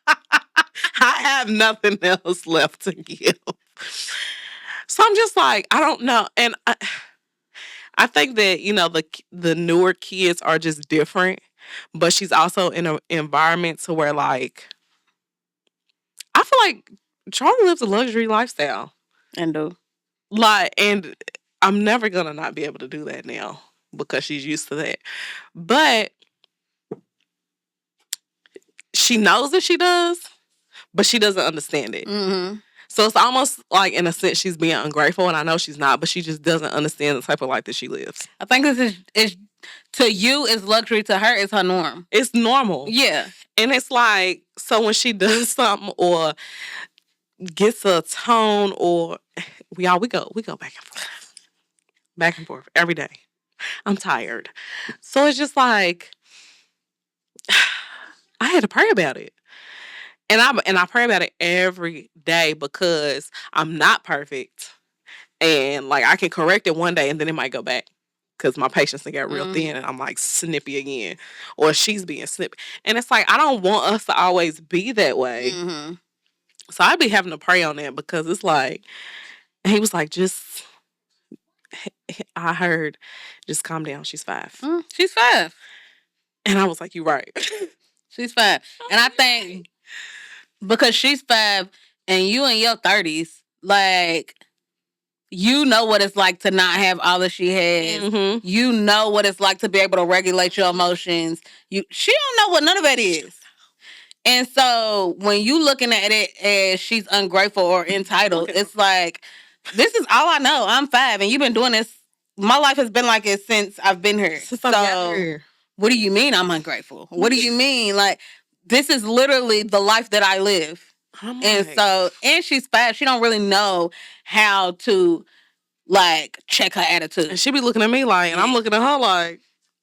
I have nothing else left to give. So I'm just like, I don't know. And I think that, you know, the newer kids are just different, but she's also in an environment to where, like, I feel like Charlie lives a luxury lifestyle. And do. Like, and I'm never going to not be able to do that now because she's used to that. But she knows that she does, but she doesn't understand it. Mm-hmm. So it's almost like, in a sense, she's being ungrateful, and I know she's not, but she just doesn't understand the type of life that she lives. I think this is to you is luxury, to her is her norm. It's normal. Yeah. And it's like, so when she does something or gets a tone, or we go back and forth. Back and forth every day. I'm tired. So it's just like, I had to pray about it. And I pray about it every day because I'm not perfect. And, like, I can correct it one day and then it might go back because my patience got real thin and I'm, like, snippy again. Or she's being snippy. And it's like, I don't want us to always be that way. Mm-hmm. So I'd be having to pray on that because it's like, and he was like, I heard, just calm down. She's 5. She's 5. And I was like, you're right. She's 5. And I think because she's 5 and you in your 30s, like, you know what it's like to not have all that she has. Mm-hmm. You know what it's like to be able to regulate your emotions. She don't know what none of that is. And so when you looking at it as she's ungrateful or entitled, it's like, this is all I know. I'm 5 and you've been doing this. My life has been like it since I've been here. Since I got here. What do you mean I'm ungrateful? What do you mean? Like, this is literally the life that I live. And she's 5. She don't really know how to, like, check her attitude. And she be looking at me like, and I'm looking at her like,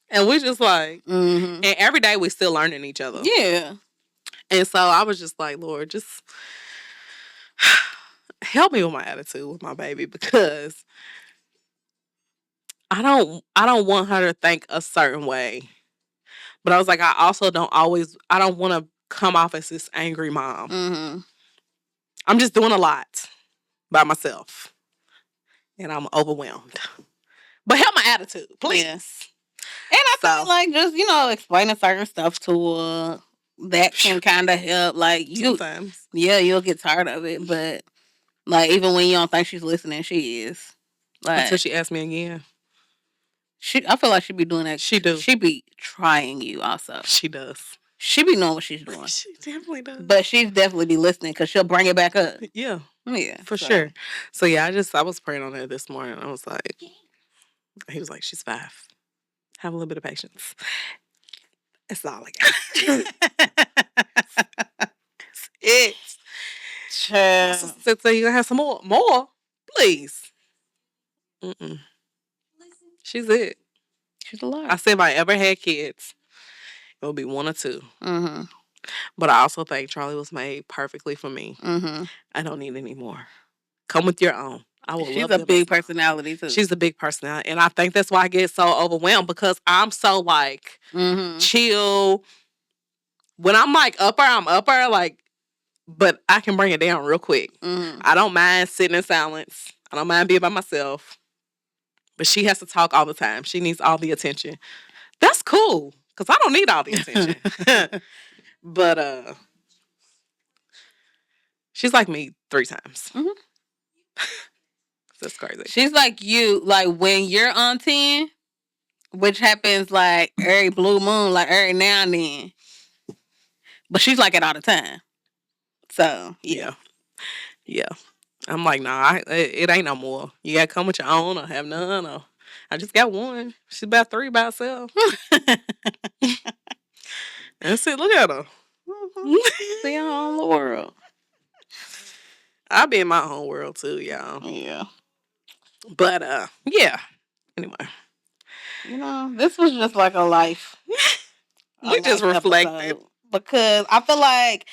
and we just like, and every day we still learning each other. Yeah. And so I was just like, Lord, just help me with my attitude with my baby because I don't want her to think a certain way. But I was like, I also don't want to come off as this angry mom. Mm-hmm. I'm just doing a lot by myself. And I'm overwhelmed. But help my attitude, please. Yes. And I feel like just, explaining certain stuff to her, that can kind of help. Like, sometimes. Yeah, you'll get tired of it. But, like, even when you don't think she's listening, she is. Like, until she asks me again. I feel like she be doing that. She do. She be trying you also. She does. She be knowing what she's doing. She definitely does. But she's definitely be listening because she'll bring it back up. Yeah. Yeah. For sure. So, yeah, I was praying on it this morning. I was like, he was like, she's 5. Have a little bit of patience. That's all I got. That's it. So you gonna have some more? More? Please. Mm-mm. She's it. She's a lot. I said if I ever had kids, it would be 1 or 2. Mm-hmm. But I also think Charlie was made perfectly for me. Mm-hmm. I don't need any more. Come with your own. I will She's love a big personality too. She's a big personality. And I think that's why I get so overwhelmed because I'm so like chill. When I'm like upper, I'm upper. Like, but I can bring it down real quick. I don't mind sitting in silence. I don't mind being by myself. But she has to talk all the time. She needs all the attention. That's cool. Because I don't need all the attention. But she's like me 3 times. That's crazy. She's like you, like when you're on 10, which happens like every blue moon, like every now and then. But she's like it all the time. So, yeah. I'm like, nah, it ain't no more. You gotta come with your own or have none. Or I just got 1. She's about 3 by herself. That's it. Look at her. See her own world. I be in my own world too, y'all. Yeah. But yeah. Anyway. You know, this was just like a life. We just reflected. Because I feel like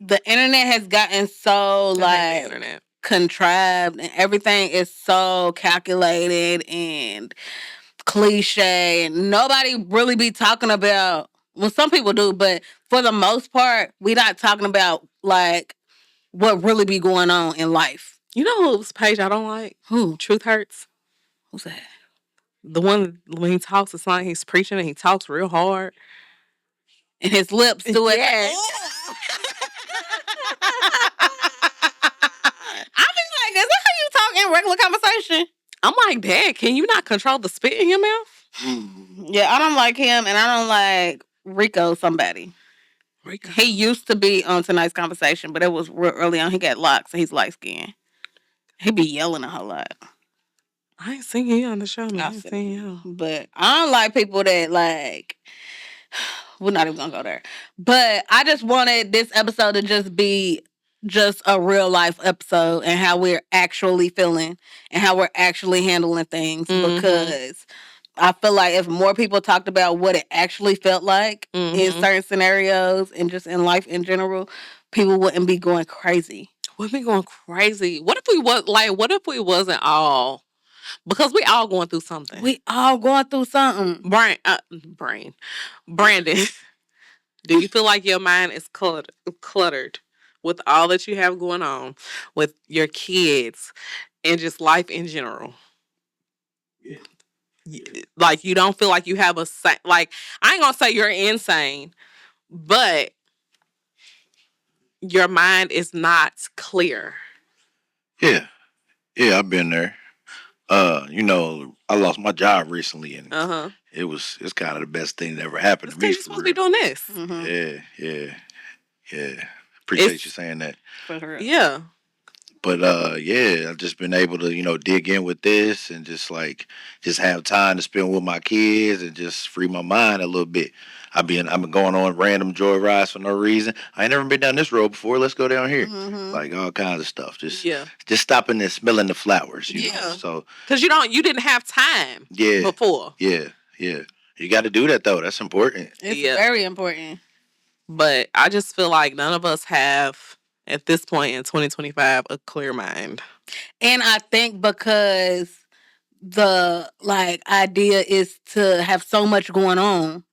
the internet has gotten so like contrived and everything is so calculated and cliche and nobody really be talking about, well, some people do, but for the most part, we not talking about like what really be going on in life. You know whose page I don't like? Who? Truth Hurts. Who's that? The one when he talks, it's like he's preaching and he talks real hard. And his lips do it. Yes. I be like, is that how you talk in regular conversation? I'm like, Dad, can you not control the spit in your mouth? Yeah, I don't like him and I don't like Rico somebody. Rico. He used to be on Tonight's Conversation, but it was real early on. He got locked, so he's light skinned. He be yelling a whole lot. I ain't seen you on the show, man. I ain't seen you. But I don't like people that like, we're not even gonna go there. But I just wanted this episode to just be just a real life episode and how we're actually feeling and how we're actually handling things because I feel like if more people talked about what it actually felt like in certain scenarios and just in life in general, people wouldn't be going crazy. Wouldn't be going crazy. What if we was like? What if we wasn't all? Because we all going through something. We all going through something. Brandon, do you feel like your mind is cluttered with all that you have going on with your kids and just life in general? Yeah. Like you don't feel like you have like I ain't gonna say you're insane, but your mind is not clear. Yeah, I've been there. You know, I lost my job recently, and it's kind of the best thing that ever happened to me. You're supposed to be doing this. Yeah. Appreciate you saying that. Yeah. But I've just been able to, dig in with this and just have time to spend with my kids and just free my mind a little bit. I've been going on random joy rides for no reason. I ain't never been down this road before. Let's go down here. Like all kinds of stuff. Just stopping and smelling the flowers. You know? So because you didn't have time. Before. Yeah. You got to do that though. That's important. It's very important. But I just feel like none of us have, at this point in 2025, a clear mind. And I think because the idea is to have so much going on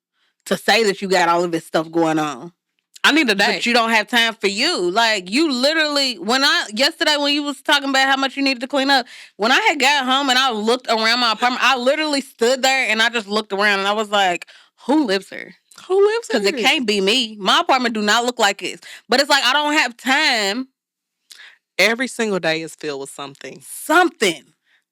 to say that you got all of this stuff going on. I need a day. But you don't have time for you. Like you literally, yesterday when you was talking about how much you needed to clean up, when I had got home and I looked around my apartment, I literally stood there and I just looked around and I was like, who lives here? Who lives here? Because it can't be me. My apartment do not look like this. But it's like I don't have time. Every single day is filled with something.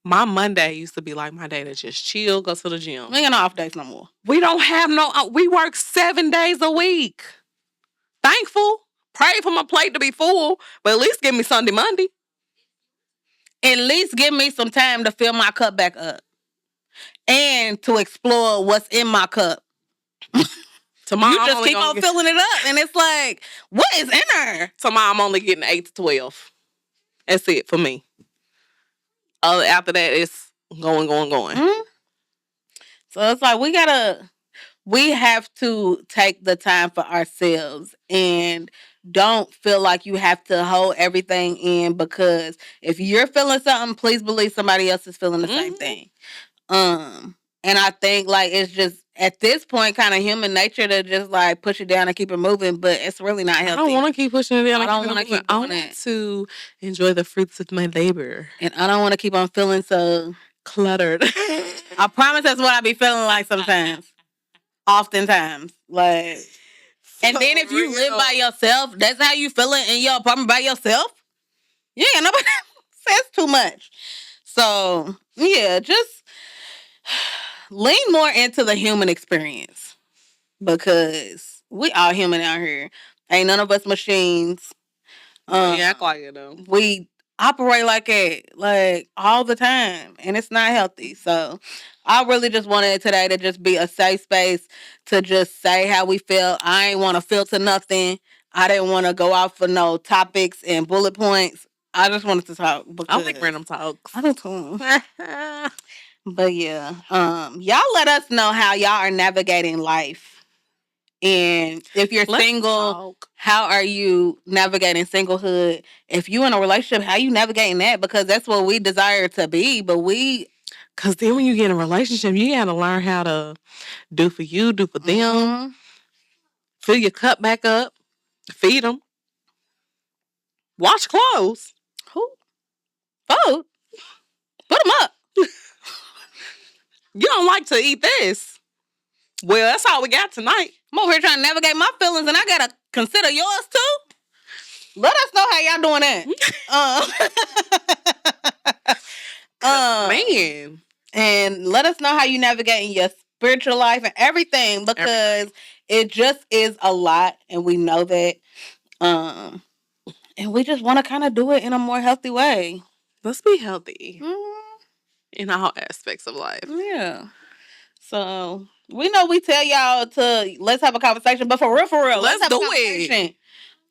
My Monday used to be like my day to just chill, go to the gym. We ain't got no off days no more. We don't have no. We work 7 days a week. Thankful. Pray for my plate to be full, but at least give me Sunday, Monday. At least give me some time to fill my cup back up and to explore what's in my cup. Tomorrow, you just keep on filling it up, and it's like, what is in her? Tomorrow, I'm only getting 8 to 12. That's it for me. After that, it's going. Mm-hmm. So it's like we have to take the time for ourselves and don't feel like you have to hold everything in, because if you're feeling something, please believe somebody else is feeling the same thing. And I think like it's just at this point kind of human nature to just like push it down and keep it moving, but it's really not healthy. I don't want to keep pushing it down. I don't want to keep doing it. I want to enjoy the fruits of my labor. And I don't want to keep on feeling so cluttered. I promise that's what I be feeling like sometimes. Oftentimes. Like, and then if you live by yourself, that's how you feeling in your apartment by yourself? Yeah, nobody says too much. So, yeah, just lean more into the human experience, because we all human out here. Ain't none of us machines. We act like it though. We operate like it, like all the time, and it's not healthy. So I really just wanted today to just be a safe space to just say how we feel. I ain't want to filter nothing. I didn't want to go out for no topics and bullet points. I just wanted to talk. I like random talks. I do too. But yeah, y'all let us know how y'all are navigating life. And if you're single, how are you navigating singlehood? If you in a relationship, how you navigating that? Because that's what we desire to be. But because then when you get in a relationship, you got to learn how to do for you, do for them. Fill your cup back up. Feed them. Wash clothes. Who? Food. Put them up. You don't like to eat this. Well, that's all we got tonight. I'm over here trying to navigate my feelings, and I got to consider yours, too. Let us know how y'all doing that. Man. And let us know how you navigating your spiritual life and everything, because it just is a lot, and we know that. And we just want to kind of do it in a more healthy way. Let's be healthy. In all aspects of life. Yeah. So, we know we tell y'all to let's have a conversation, but for real, let's have a conversation. It.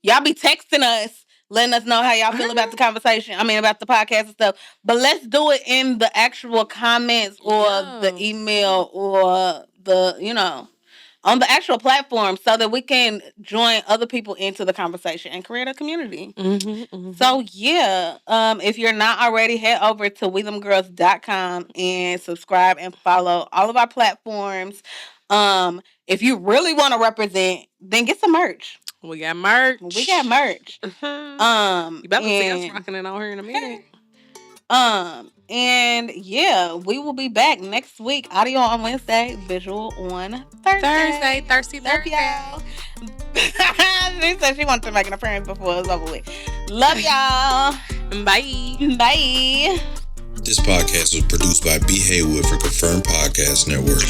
Y'all be texting us, letting us know how y'all feel about the conversation. I mean, about the podcast and stuff. But let's do it in the actual comments or the email or the, on the actual platform, so that we can join other people into the conversation and create a community. So, yeah, if you're not already, head over to WeThemGirls.com and subscribe and follow all of our platforms. If you really want to represent, then get some merch. We got merch. You better see us rocking it out here in a minute. And yeah, we will be back next week. Audio on Wednesday, visual on Thursday. Thirsty Love y'all. She said she wanted to make an appearance before it was over with. Love y'all. Bye. Bye. This podcast was produced by B. Haywood for Confirmed Podcast Network.